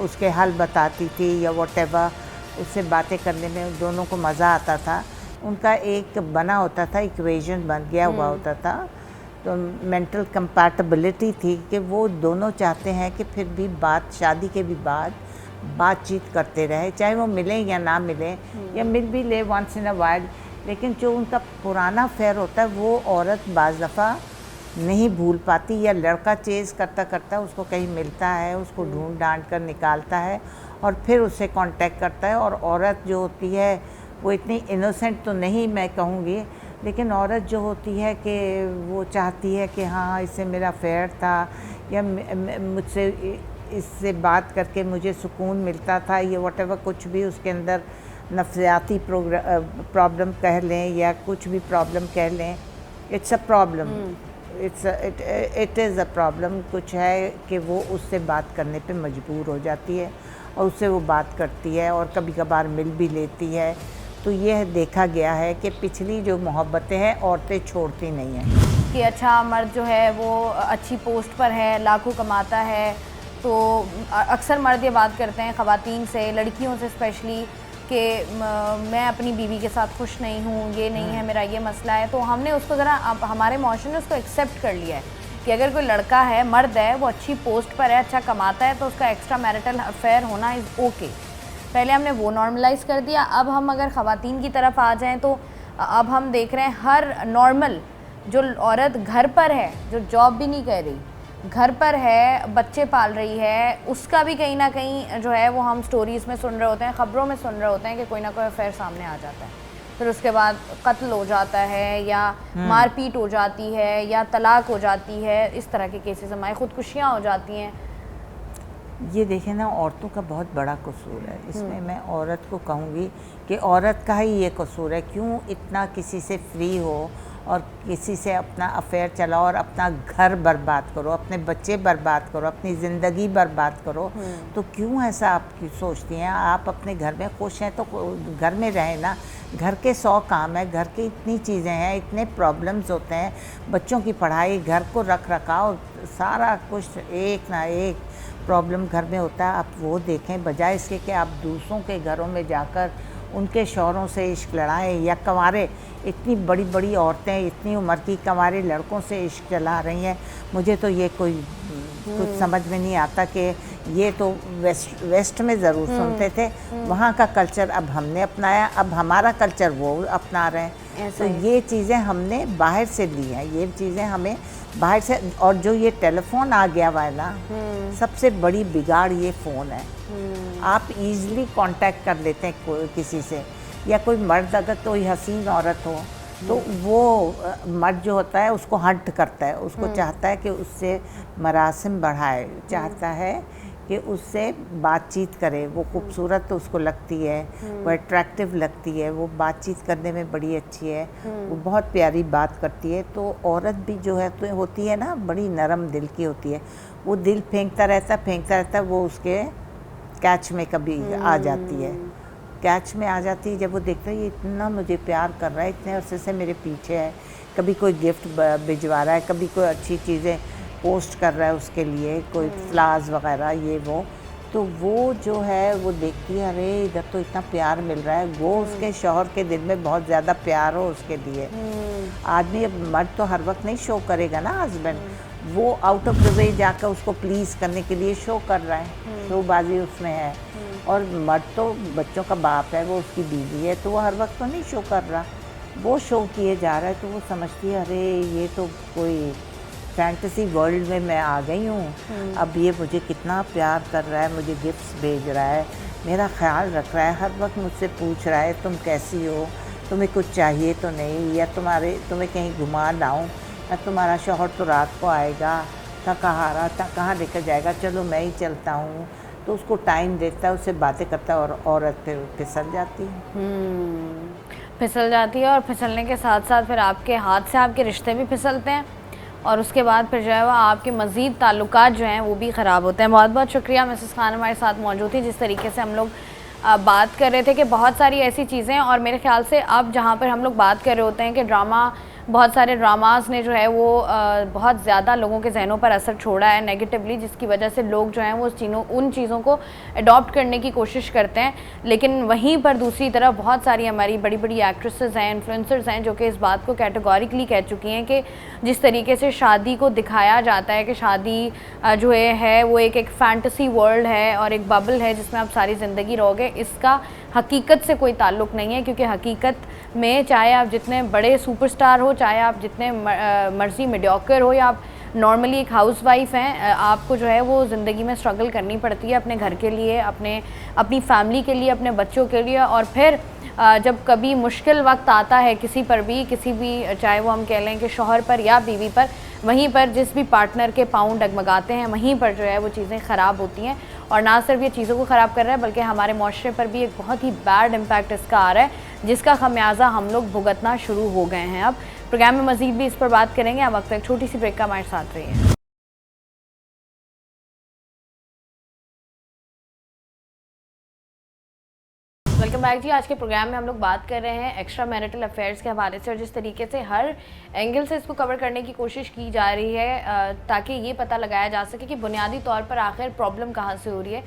اس کے حل بتاتی تھی یا واٹ ایور. اس سے باتیں کرنے میں دونوں کو مزہ آتا تھا. ان کا ایک بنا ہوتا تھا, ایکویژن بن گیا ہوا ہوتا تھا. تو مینٹل کمپیٹیبلٹی تھی کہ وہ دونوں چاہتے ہیں کہ پھر بھی شادی کے بھی بعد بات چیت کرتے رہے, چاہے وہ ملیں یا نہ ملیں یا مل بھی لے ونس ان اے وائل. لیکن جو ان کا پرانا افیئر ہوتا ہے وہ عورت بعض دفعہ نہیں بھول پاتی, یا لڑکا چیز کرتا کرتا اس کو کہیں ملتا ہے, اس کو ڈھونڈ ڈانٹ کر نکالتا ہے اور پھر اس سے کانٹیکٹ کرتا ہے. اور عورت جو ہوتی ہے وہ اتنی انوسنٹ تو نہیں میں کہوں گی, لیکن عورت جو ہوتی ہے کہ وہ چاہتی ہے کہ ہاں اس سے میرا افیئر تھا, یا مجھ سے اس سے بات کر کے مجھے سکون ملتا تھا, یہ واٹ ایور کچھ بھی اس کے اندر نفسیاتی پرابلم کہہ لیں یا کچھ بھی پرابلم کہہ لیں. It's a problem, it is a problem. کچھ ہے کہ وہ اس سے بات کرنے پہ مجبور ہو جاتی ہے اور اس سے وہ بات کرتی ہے اور کبھی کبھار مل بھی لیتی ہے. تو یہ دیکھا گیا ہے کہ پچھلی جو محبتیں ہیں عورتیں چھوڑتی نہیں ہیں. کہ اچھا مرد جو ہے وہ اچھی پوسٹ پر ہے, لاکھوں کماتا ہے, تو اکثر مرد یہ بات کرتے ہیں خواتین سے, لڑکیوں سے اسپیشلی, کہ میں اپنی بیوی کے ساتھ خوش نہیں ہوں, یہ نہیں ہے میرا, یہ مسئلہ ہے. تو ہم نے اس کو ذرا, ہمارے معاشرے نے اس کو ایکسیپٹ کر لیا ہے کہ اگر کوئی لڑکا ہے, مرد ہے, وہ اچھی پوسٹ پر ہے, اچھا کماتا ہے, تو اس کا ایکسٹرا میرٹل افیئر ہونا از اوکے. پہلے ہم نے وہ نارملائز کر دیا. اب ہم اگر خواتین کی طرف آ جائیں تو اب ہم دیکھ رہے ہیں ہر نارمل جو عورت گھر پر ہے, جو جاب بھی نہیں کر رہی, گھر پر ہے, بچے پال رہی ہے, اس کا بھی کہیں نہ کہیں جو ہے وہ ہم سٹوریز میں سن رہے ہوتے ہیں, خبروں میں سن رہے ہوتے ہیں کہ کوئی نہ کوئی افیئر سامنے آ جاتا ہے. پھر اس کے بعد قتل ہو جاتا ہے, یا مار پیٹ ہو جاتی ہے, یا طلاق ہو جاتی ہے, اس طرح کے کیسز ہمارے, خودکشیاں ہو جاتی ہیں. یہ دیکھیں نا, عورتوں کا بہت بڑا قصور ہے اس میں. میں عورت کو کہوں گی کہ عورت کا ہی یہ قصور ہے. کیوں اتنا کسی سے فری ہو اور کسی سے اپنا افیئر چلاؤ اور اپنا گھر برباد کرو, اپنے بچے برباد کرو, اپنی زندگی برباد کرو. تو کیوں ایسا آپ کی سوچتی ہیں؟ آپ اپنے گھر میں خوش ہیں تو گھر میں رہیں نا. گھر کے 100 کام ہیں, گھر کی اتنی چیزیں ہیں, اتنے پرابلمز ہوتے ہیں, بچوں کی پڑھائی, گھر کو رکھ رکھاؤ, سارا کچھ ایک نہ ایک پرابلم گھر میں ہوتا ہے. آپ وہ دیکھیں بجائے اس کے کہ آپ دوسروں کے گھروں میں جا کر ان کے شوہروں سے عشق لڑائیں, یا کنوارے اتنی بڑی بڑی عورتیں اتنی عمر کی کنوارے لڑکوں سے عشق چلا رہی ہیں. مجھے تو یہ کوئی کچھ سمجھ میں نہیں آتا کہ یہ تو ویسٹ میں ضرور سنتے تھے, وہاں کا کلچر اب ہم نے اپنایا, اب ہمارا کلچر وہ اپنا رہے ہیں. تو یہ چیزیں ہم نے باہر سے لی ہیں, یہ چیزیں ہمیں باہر سے. اور جو یہ ٹیلی فون آ گیا ہوا ہے نا, سب سے بڑی بگاڑ یہ فون ہے. آپ ایزلی کانٹیکٹ کر لیتے ہیں کسی سے, یا کوئی مرد اگر کوئی حسین عورت ہو تو وہ مرد جو ہوتا ہے اس کو ہنٹ کرتا ہے, اس کو چاہتا ہے کہ اس سے مراسم بڑھائے, چاہتا ہے کہ اس سے بات چیت کرے. وہ خوبصورت تو اس کو لگتی ہے, وہ اٹریکٹیو لگتی ہے, وہ بات چیت کرنے میں بڑی اچھی ہے, وہ بہت پیاری بات کرتی ہے. تو عورت بھی جو ہے تو ہوتی ہے نا, بڑی نرم دل کی ہوتی ہے. وہ دل پھینکتا رہتا, وہ اس کے کیچ میں کبھی آ جاتی ہے, کیچ میں آ جاتی ہے. جب وہ دیکھتا ہے یہ اتنا مجھے پیار کر رہا ہے, اتنے عرصے سے میرے پیچھے ہے, کبھی کوئی گفٹ بھجوا رہا ہے, کبھی کوئی اچھی چیزیں پوسٹ کر رہا ہے اس کے لیے, کوئی فلاورز وغیرہ یہ وہ, تو وہ جو ہے وہ دیکھتی ہے ارے ادھر تو اتنا پیار مل رہا ہے. وہ اس کے شوہر کے دل میں بہت زیادہ پیار ہو اس کے لیے. آدمی اب مرد تو ہر وقت نہیں شو کرے گا نا ہسبینڈ, وہ آؤٹ آف دا وے جا کر اس کو پلیز کرنے کے لیے شو کر رہا ہے, شو بازی اس میں ہے. اور مرد تو بچوں کا باپ ہے, وہ اس کی بیوی ہے, تو وہ ہر وقت تو نہیں شو کر رہا. وہ شو کیے جا رہا ہے تو وہ سمجھتی ہے ارے یہ تو کوئی فینٹیسی ورلڈ میں میں آ گئی ہوں، اب یہ مجھے کتنا پیار کر رہا ہے، مجھے گفٹس بھیج رہا ہے، میرا خیال رکھ رہا ہے، ہر وقت مجھ سے پوچھ رہا ہے تم کیسی ہو، تمہیں کچھ چاہیے تو نہیں، یا تمہیں کہیں گھما لاؤں، یا تمہارا شوہر تو رات کو آئے گا، تھکا ہارا کہاں لے کر جائے گا، چلو میں ہی چلتا ہوں، تو اس کو ٹائم دیتا ہے، اس سے باتیں کرتا ہے، اور عورت پھر پھسل جاتی ہے۔ پھسل جاتی ہے، اور پھسلنے کے ساتھ ساتھ پھر آپ کے ہاتھ سے آپ کے رشتے بھی پھسلتے ہیں، اور اس کے بعد پھر جو ہے وہ آپ کے مزید تعلقات جو ہیں وہ بھی خراب ہوتے ہیں۔ بہت بہت شکریہ مسز خان ہمارے ساتھ موجود تھی۔ جس طریقے سے ہم لوگ بات کر رہے تھے کہ بہت ساری ایسی چیزیں، اور میرے خیال سے اب جہاں پر ہم لوگ بات کر رہے ہوتے ہیں کہ ڈرامہ، بہت سارے ڈراماز نے جو ہے وہ بہت زیادہ لوگوں کے ذہنوں پر اثر چھوڑا ہے نیگیٹیولی، جس کی وجہ سے لوگ جو ہیں وہ ان چیزوں کو اڈاپٹ کرنے کی کوشش کرتے ہیں، لیکن وہیں پر دوسری طرف بہت ساری ہماری بڑی بڑی ایکٹریسز ہیں، انفلوئنسرز ہیں جو کہ اس بات کو کیٹیگوریکلی کہہ چکی ہیں کہ جس طریقے سے شادی کو دکھایا جاتا ہے کہ شادی جو ہے وہ ایک فینٹیسی ورلڈ ہے اور ایک ببل ہے جس میں آپ ساری زندگی رہو گے، اس کا حقیقت سے کوئی تعلق نہیں ہے، کیونکہ حقیقت میں چاہے آپ جتنے بڑے سپر سٹار ہو، چاہے آپ جتنے مرضی میڈیوکر ہو، یا آپ نارملی ایک ہاؤس وائف ہیں، آپ کو جو ہے وہ زندگی میں اسٹرگل کرنی پڑتی ہے اپنے گھر کے لیے، اپنی فیملی کے لیے، اپنے بچوں کے لیے، اور پھر جب کبھی مشکل وقت آتا ہے کسی بھی چاہے وہ ہم کہہ لیں کہ شوہر پر یا بیوی پر، وہیں پر جس بھی پارٹنر کے پاؤں ڈگمگاتے ہیں وہیں پر جو ہے وہ چیزیں خراب ہوتی ہیں، اور نہ صرف یہ چیزوں کو خراب کر رہا ہے بلکہ ہمارے معاشرے پر بھی ایک بہت ہی بیڈ امپیکٹ اس کا آ رہا ہے، جس کا خمیازہ ہم لوگ بھگتنا شروع ہو گئے ہیں۔ اب پروگرام میں مزید بھی اس پر بات کریں گے، اب وقت ایک چھوٹی سی بریک کا ہمارے ساتھ رہیے۔ ویلکم بیک جی۔ آج کے پروگرام میں ہم لوگ بات کر رہے ہیں ایکسٹرا میرٹل افیئرس کے حوالے سے، اور جس طریقے سے ہر اینگل سے اس کو کور کرنے کی کوشش کی جا رہی ہے تاکہ یہ پتہ لگایا جا سکے کہ بنیادی طور پر آخر پرابلم کہاں سے ہو رہی ہے۔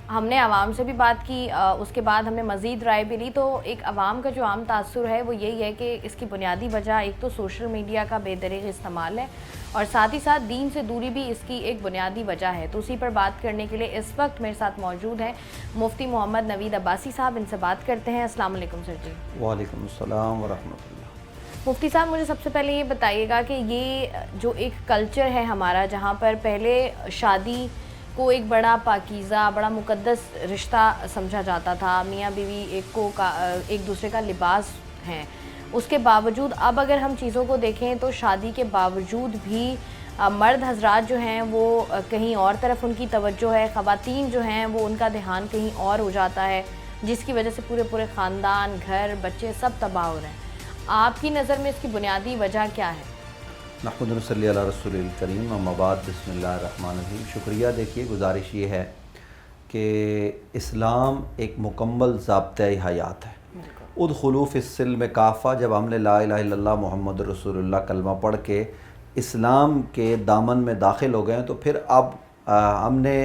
ہم نے عوام سے بھی بات کی، اس کے بعد ہم نے مزید رائے بھی لی، تو ایک عوام کا جو عام تاثر ہے وہ یہی ہے کہ اس کی بنیادی وجہ ایک تو سوشل میڈیا کا بے دریغ استعمال ہے، اور ساتھ ہی ساتھ دین سے دوری بھی اس کی ایک بنیادی وجہ ہے۔ تو اسی پر بات کرنے کے لیے اس وقت میرے ساتھ موجود ہیں مفتی محمد نوید عباسی صاحب، ان سے بات کرتے ہیں۔ السلام علیکم سر جی۔ وعلیکم السلام ورحمۃ اللہ۔ مفتی صاحب مجھے سب سے پہلے یہ بتائیے گا کہ یہ جو ایک کلچر ہے ہمارا جہاں پر پہلے شادی کو ایک بڑا پاکیزہ، بڑا مقدس رشتہ سمجھا جاتا تھا، میاں بیوی ایک دوسرے کا لباس ہیں، اس کے باوجود اب اگر ہم چیزوں کو دیکھیں تو شادی کے باوجود بھی مرد حضرات جو ہیں وہ کہیں اور طرف ان کی توجہ ہے، خواتین جو ہیں وہ ان کا دھیان کہیں اور ہو جاتا ہے، جس کی وجہ سے پورے خاندان، گھر، بچے سب تباہ ہو رہے ہیں۔ آپ کی نظر میں اس کی بنیادی وجہ کیا ہے؟ نحمد و نصلی علی رسول الکریم، اما بعد، بسم اللہ الرحمن الرحیم۔ شکریہ۔ دیکھیے، گزارش یہ ہے کہ اسلام ایک مکمل ضابطۂ حیات ہے۔ ادخلوا فی السلم کافہ، جب ہم نے لا الہ الا اللہ محمد رسول اللہ کلمہ پڑھ کے اسلام کے دامن میں داخل ہو گئے ہیں، تو پھر اب ہم نے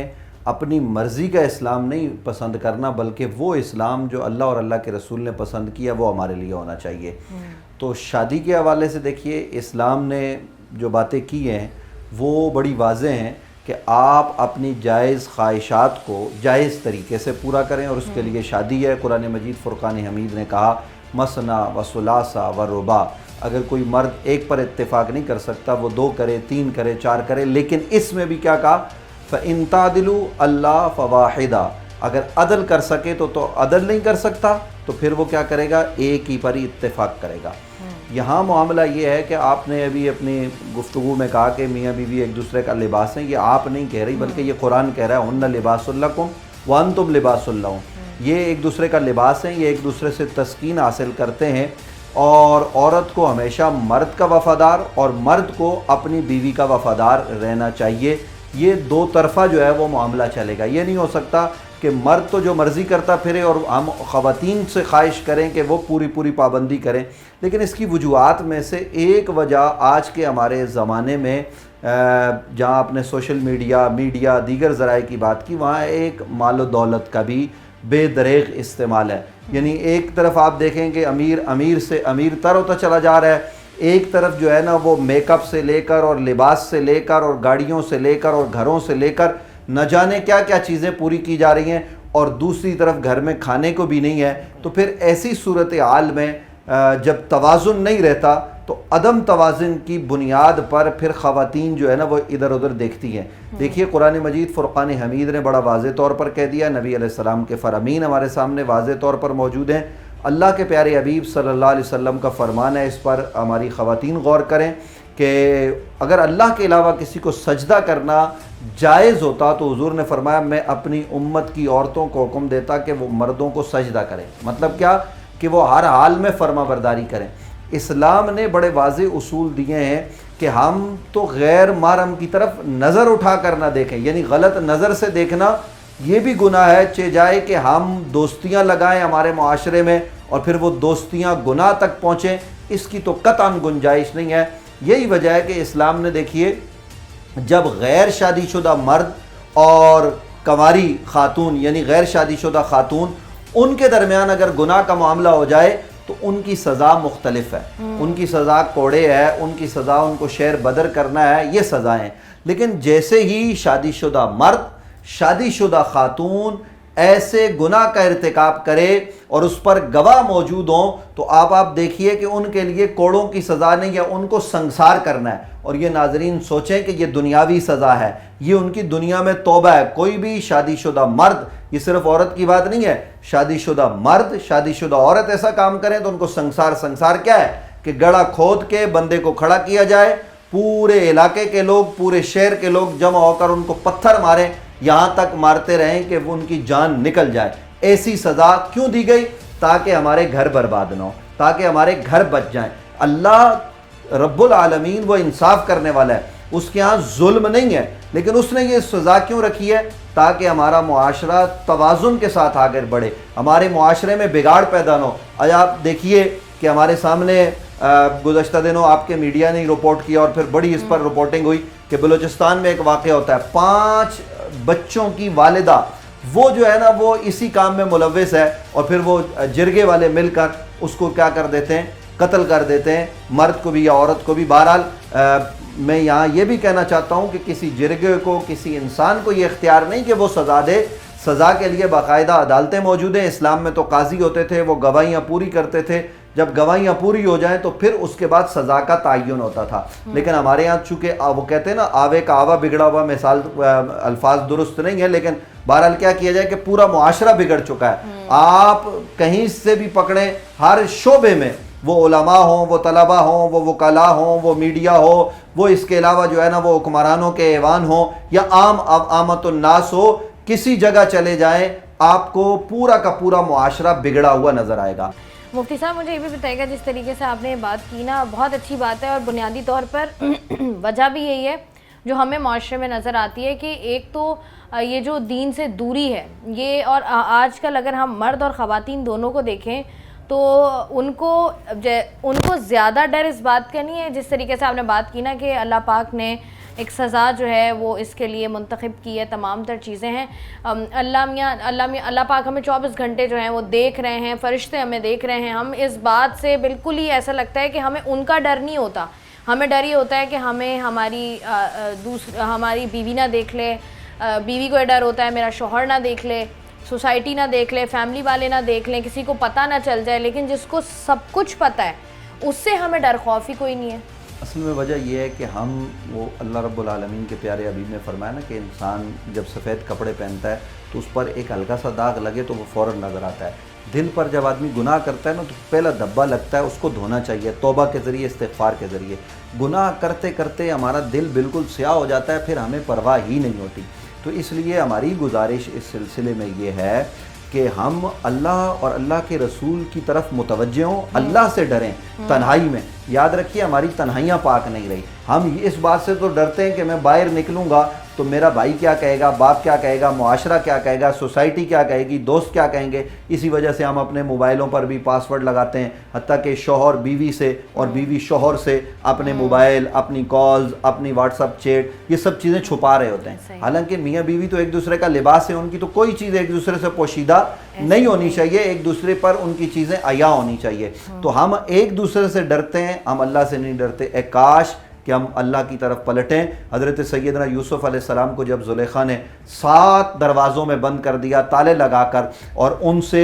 اپنی مرضی کا اسلام نہیں پسند کرنا، بلکہ وہ اسلام جو اللہ اور اللہ کے رسول نے پسند کیا وہ ہمارے لیے ہونا چاہیے۔ تو شادی کے حوالے سے دیکھیے، اسلام نے جو باتیں کی ہیں وہ بڑی واضح ہیں کہ آپ اپنی جائز خواہشات کو جائز طریقے سے پورا کریں، اور اس کے لیے شادی ہے۔ قرآن مجید فرقان حمید نے کہا مثنا و ثلاثہ و رباع، اگر کوئی مرد ایک پر اتفاق نہیں کر سکتا وہ 2 کرے، 3 کرے، 4 کرے، لیکن اس میں بھی کیا کہا فَإِن تَعْدِلُوا اللَّهَ فَوَاحِدًا، اگر عدل کر سکے تو عدل نہیں کر سکتا تو پھر وہ کیا کرے گا، ایک ہی پر ہی اتفاق کرے گا۔ یہاں معاملہ یہ ہے کہ آپ نے ابھی اپنی گفتگو میں کہا کہ میاں بیوی ایک دوسرے کا لباس ہیں، یہ آپ نہیں کہہ رہی بلکہ یہ قرآن کہہ رہا ہے ہن لباس لکم وانتم لباس لہم، یہ ایک دوسرے کا لباس ہیں، یہ ایک دوسرے سے تسکین حاصل کرتے ہیں، اور عورت کو ہمیشہ مرد کا وفادار اور مرد کو اپنی بیوی کا وفادار رہنا چاہیے۔ یہ 2 طرفہ جو ہے وہ معاملہ چلے گا۔ یہ نہیں ہو سکتا کہ مرد تو جو مرضی کرتا پھرے اور ہم خواتین سے خواہش کریں کہ وہ پوری پابندی کریں۔ لیکن اس کی وجوہات میں سے ایک وجہ آج کے ہمارے زمانے میں جہاں آپ نے سوشل میڈیا دیگر ذرائع کی بات کی، وہاں ایک مال و دولت کا بھی بے دریغ استعمال ہے۔ یعنی ایک طرف آپ دیکھیں کہ امیر سے امیر تر ہوتا چلا جا رہا ہے، ایک طرف جو ہے نا وہ میک اپ سے لے کر اور لباس سے لے کر اور گاڑیوں سے لے کر اور گھروں سے لے کر نہ جانے کیا کیا چیزیں پوری کی جا رہی ہیں، اور دوسری طرف گھر میں کھانے کو بھی نہیں ہے۔ تو پھر ایسی صورتحال میں جب توازن نہیں رہتا تو عدم توازن کی بنیاد پر پھر خواتین جو ہے نا وہ ادھر ادھر دیکھتی ہیں. دیکھیے قرآن مجید فرقان حمید نے بڑا واضح طور پر کہہ دیا, نبی علیہ السلام کے فرامین ہمارے سامنے واضح طور پر موجود ہیں, اللہ کے پیارے حبیب صلی اللہ علیہ وسلم کا فرمان ہے, اس پر ہماری خواتین غور کریں کہ اگر اللہ کے علاوہ کسی کو سجدہ کرنا جائز ہوتا تو حضور نے فرمایا میں اپنی امت کی عورتوں کو حکم دیتا کہ وہ مردوں کو سجدہ کریں. مطلب کیا کہ وہ ہر حال میں فرما برداری کریں. اسلام نے بڑے واضح اصول دیے ہیں کہ ہم تو غیر محرم کی طرف نظر اٹھا کر نہ دیکھیں, یعنی غلط نظر سے دیکھنا یہ بھی گناہ ہے, چہ جائے کہ ہم دوستیاں لگائیں ہمارے معاشرے میں اور پھر وہ دوستیاں گناہ تک پہنچیں, اس کی تو قطعاً گنجائش نہیں ہے. یہی وجہ ہے کہ اسلام نے دیکھیے جب غیر شادی شدہ مرد اور کنواری خاتون یعنی غیر شادی شدہ خاتون ان کے درمیان اگر گناہ کا معاملہ ہو جائے تو ان کی سزا مختلف ہے. ان کی سزا کوڑے ہے, ان کی سزا ان کو شیر بدر کرنا ہے, یہ سزائیں. لیکن جیسے ہی شادی شدہ مرد شادی شدہ خاتون ایسے گناہ کا ارتکاب کرے اور اس پر گواہ موجود ہوں تو آپ دیکھیے کہ ان کے لیے کوڑوں کی سزا نہیں ہے, ان کو سنسار کرنا ہے. اور یہ ناظرین سوچیں کہ یہ دنیاوی سزا ہے, یہ ان کی دنیا میں توبہ ہے. کوئی بھی شادی شدہ مرد, یہ صرف عورت کی بات نہیں ہے, شادی شدہ مرد شادی شدہ عورت ایسا کام کریں تو ان کو سنسار کیا ہے کہ گڑھا کھود کے بندے کو کھڑا کیا جائے, پورے علاقے کے لوگ پورے شہر کے لوگ جمع ہو کر ان کو پتھر ماریں, یہاں تک مارتے رہیں کہ وہ ان کی جان نکل جائے. ایسی سزا کیوں دی گئی؟ تاکہ ہمارے گھر برباد نہ ہو, تاکہ ہمارے گھر بچ جائیں. اللہ رب العالمین وہ انصاف کرنے والا ہے, اس کے ہاں ظلم نہیں ہے, لیکن اس نے یہ سزا کیوں رکھی ہے؟ تاکہ ہمارا معاشرہ توازن کے ساتھ آگے بڑھے, ہمارے معاشرے میں بگاڑ پیدا نہ ہو. آج آپ دیکھیے کہ ہمارے سامنے گزشتہ دنوں آپ کے میڈیا نے رپورٹ کیا اور پھر بڑی اس پر رپورٹنگ ہوئی کہ بلوچستان میں ایک واقعہ ہوتا ہے, 5 بچوں کی والدہ وہ جو ہے نا وہ اسی کام میں ملوث ہے اور پھر وہ جرگے والے مل کر اس کو کیا کر دیتے ہیں, قتل کر دیتے ہیں, مرد کو بھی یا عورت کو بھی. بہرحال میں یہاں یہ بھی کہنا چاہتا ہوں کہ کسی جرگے کو کسی انسان کو یہ اختیار نہیں کہ وہ سزا دے. سزا کے لیے باقاعدہ عدالتیں موجود ہیں. اسلام میں تو قاضی ہوتے تھے, وہ گواہیاں پوری کرتے تھے, جب گواہیاں پوری ہو جائیں تو پھر اس کے بعد سزا کا تعین ہوتا تھا. لیکن ہمارے یہاں چونکہ وہ کہتے ہیں نا آوے کا آوا بگڑا ہوا, مثال الفاظ درست نہیں ہے, لیکن بہرحال کیا کیا جائے کہ پورا معاشرہ بگڑ چکا ہے. آپ کہیں سے بھی پکڑیں, ہر شعبے میں, وہ علماء ہوں, وہ طلباء ہوں, وہ وکلاء ہوں, وہ میڈیا ہو, وہ اس کے علاوہ جو ہے نا وہ حکمرانوں کے ایوان ہوں یا عامت الناس ہو, کسی جگہ چلے جائیں آپ کو پورا کا پورا معاشرہ بگڑا ہوا نظر آئے گا. مفتی صاحب مجھے یہ بھی بتائیے گا, جس طریقے سے آپ نے بات کی نا بہت اچھی بات ہے, اور بنیادی طور پر وجہ بھی یہی ہے جو ہمیں معاشرے میں نظر آتی ہے کہ ایک تو یہ جو دین سے دوری ہے یہ, اور آج کل اگر ہم مرد اور خواتین دونوں کو دیکھیں تو ان کو زیادہ ڈر اس بات کا نہیں ہے. جس طریقے سے آپ نے بات کی نا کہ اللہ پاک نے ایک سزا جو ہے وہ اس کے لیے منتخب کی ہے, تمام تر چیزیں ہیں. اللہ پاک ہمیں 24 گھنٹے جو ہیں وہ دیکھ رہے ہیں, فرشتے ہمیں دیکھ رہے ہیں. ہم اس بات سے بالکل ہی ایسا لگتا ہے کہ ہمیں ان کا ڈر نہیں ہوتا, ہمیں ڈر یہ ہوتا ہے کہ ہمیں ہماری بیوی نہ دیکھ لے, بیوی کو یہ ڈر ہوتا ہے میرا شوہر نہ دیکھ لے, سوسائٹی نہ دیکھ لے, فیملی والے نہ دیکھ لیں, کسی کو پتہ نہ چل جائے. لیکن جس کو سب کچھ پتہ ہے اس سے ہمیں ڈر خوف ہی کوئی نہیں ہے. اصل میں وجہ یہ ہے کہ ہم وہ اللہ رب العالمین کے پیارے حبیب نے فرمایا نا کہ انسان جب سفید کپڑے پہنتا ہے تو اس پر ایک ہلکا سا داغ لگے تو وہ فوراً نظر آتا ہے. دل پر جب آدمی گناہ کرتا ہے نا تو پہلا دھبا لگتا ہے, اس کو دھونا چاہیے توبہ کے ذریعے, استغفار کے ذریعے. گناہ کرتے کرتے ہمارا دل بالکل سیاہ ہو جاتا ہے, پھر ہمیں پرواہ ہی نہیں ہوتی. تو اس لیے ہماری گزارش اس سلسلے میں یہ ہے کہ ہم اللہ اور اللہ کے رسول کی طرف متوجہ ہوں, اللہ سے ڈریں تنہائی میں. یاد رکھیے ہماری تنہائیاں پاک نہیں رہی. ہم اس بات سے تو ڈرتے ہیں کہ میں باہر نکلوں گا تو میرا بھائی کیا کہے گا, باپ کیا کہے گا, معاشرہ کیا کہے گا, سوسائٹی کیا کہے گی, دوست کیا کہیں گے. اسی وجہ سے ہم اپنے موبائلوں پر بھی پاس ورڈ لگاتے ہیں, حتیٰ کہ شوہر بیوی سے اور بیوی شوہر سے اپنے موبائل, اپنی کالز, اپنی واٹس اپ چیٹ, یہ سب چیزیں چھپا رہے ہوتے ہیں. حالانکہ میاں بیوی تو ایک دوسرے کا لباس ہے, ان کی تو کوئی چیز ایک دوسرے سے پوشیدہ نہیں ہونی چاہیے, ایک دوسرے پر ان کی چیزیں عیاں ہونی چاہیے. تو ہم ایک دوسرے سے ڈرتے ہیں, ہم اللہ سے نہیں ڈرتے. اے کاش کہ ہم اللہ کی طرف پلٹیں. حضرت سیدنا یوسف علیہ السلام کو جب زلیخا نے 7 دروازوں میں بند کر دیا تالے لگا کر اور ان سے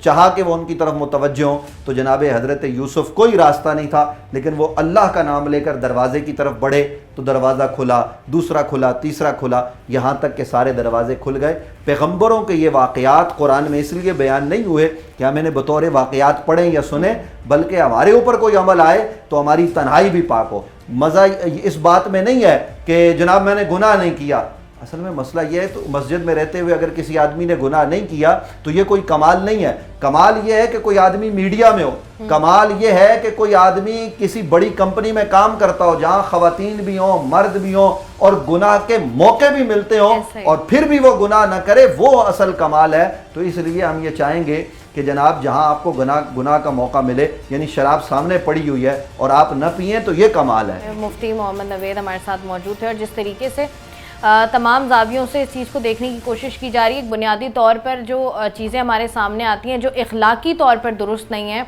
چاہا کہ وہ ان کی طرف متوجہ ہوں، تو جناب حضرت یوسف کوئی راستہ نہیں تھا لیکن وہ اللہ کا نام لے کر دروازے کی طرف بڑھے تو دروازہ کھلا، دوسرا کھلا، تیسرا کھلا، یہاں تک کہ سارے دروازے کھل گئے. پیغمبروں کے یہ واقعات قرآن میں اس لیے بیان نہیں ہوئے کہ ہم انہیں بطور واقعات پڑھیں یا سنیں، بلکہ ہمارے اوپر کوئی عمل آئے تو ہماری تنہائی بھی پاک ہو. مزہ اس بات میں نہیں ہے کہ جناب میں نے گناہ نہیں کیا. اصل میں مسئلہ یہ ہے تو مسجد میں رہتے ہوئے اگر کسی آدمی نے گناہ نہیں کیا تو یہ کوئی کمال نہیں ہے. کمال یہ ہے کہ کوئی آدمی میڈیا میں ہو، کمال یہ ہے کہ کوئی آدمی کسی بڑی کمپنی میں کام کرتا ہو جہاں خواتین بھی ہوں، مرد بھی ہوں اور گناہ کے موقع بھی ملتے ہوں اور پھر بھی وہ گناہ نہ کرے، وہ اصل کمال ہے. تو اس لیے ہم یہ چاہیں گے کہ جناب جہاں آپ کو گناہ کا موقع ملے، یعنی شراب سامنے پڑی ہوئی ہے اور آپ نہ پئیں تو یہ کمال ہے. مفتی محمد نوید ہمارے ساتھ موجود ہے، اور جس طریقے سے تمام زاویوں سے اس چیز کو دیکھنے کی کوشش کی جا رہی ہے، بنیادی طور پر جو چیزیں ہمارے سامنے آتی ہیں جو اخلاقی طور پر درست نہیں ہیں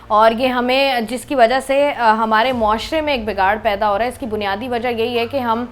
اور یہ ہمیں جس کی وجہ سے ہمارے معاشرے میں ایک بگاڑ پیدا ہو رہا ہے، اس کی بنیادی وجہ یہی ہے کہ ہم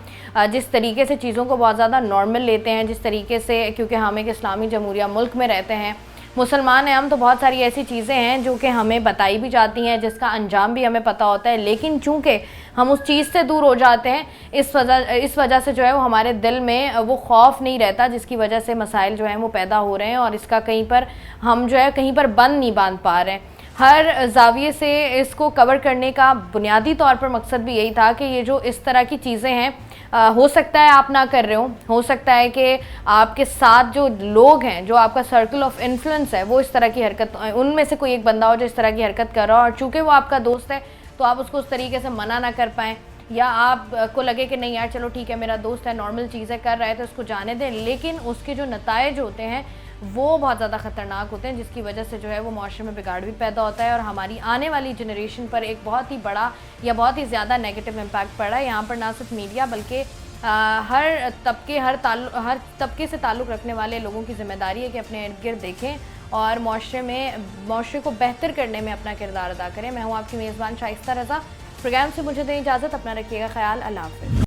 جس طریقے سے چیزوں کو بہت زیادہ نارمل لیتے ہیں، جس طریقے سے کیونکہ ہم ایک اسلامی جمہوریہ ملک میں رہتے ہیں، مسلمان ہیں ہم، تو بہت ساری ایسی چیزیں ہیں جو کہ ہمیں بتائی بھی جاتی ہیں، جس کا انجام بھی ہمیں پتہ ہوتا ہے، لیکن چونکہ ہم اس چیز سے دور ہو جاتے ہیں، اس وجہ سے جو ہے وہ ہمارے دل میں وہ خوف نہیں رہتا، جس کی وجہ سے مسائل جو ہیں وہ پیدا ہو رہے ہیں اور اس کا کہیں پر ہم جو ہے کہیں پر بند نہیں باندھ پا رہے ہیں. ہر زاویے سے اس کو کور کرنے کا بنیادی طور پر مقصد بھی یہی تھا کہ یہ جو اس طرح کی چیزیں ہیں، ہو سکتا ہے آپ نہ کر رہے ہو سکتا ہے کہ آپ کے ساتھ جو لوگ ہیں، جو آپ کا سرکل آف انفلوئنس ہے، وہ اس طرح کی حرکت، ان میں سے کوئی ایک بندہ ہو جو اس طرح کی حرکت کر رہا ہو، اور چونکہ وہ آپ کا دوست ہے تو آپ اس کو اس طریقے سے منع نہ کر پائیں، یا آپ کو لگے کہ نہیں یار چلو ٹھیک ہے میرا دوست ہے، نارمل چیزیں کر رہا ہے تو اس کو جانے دیں، لیکن اس کے جو نتائج ہوتے ہیں وہ بہت زیادہ خطرناک ہوتے ہیں، جس کی وجہ سے جو ہے وہ معاشرے میں بگاڑ بھی پیدا ہوتا ہے اور ہماری آنے والی جنریشن پر ایک بہت ہی بڑا یا بہت ہی زیادہ نیگیٹو امپیکٹ پڑ رہا ہے. یہاں پر نہ صرف میڈیا بلکہ ہر طبقے سے تعلق رکھنے والے لوگوں کی ذمہ داری ہے کہ اپنے ارد گرد دیکھیں اور معاشرے کو بہتر کرنے میں اپنا کردار ادا کریں. میں ہوں آپ کی میزبان شائستہ رضا. پروگرام سے مجھے دیں اجازت، اپنا رکھیے گا خیال. اللہ حافظ.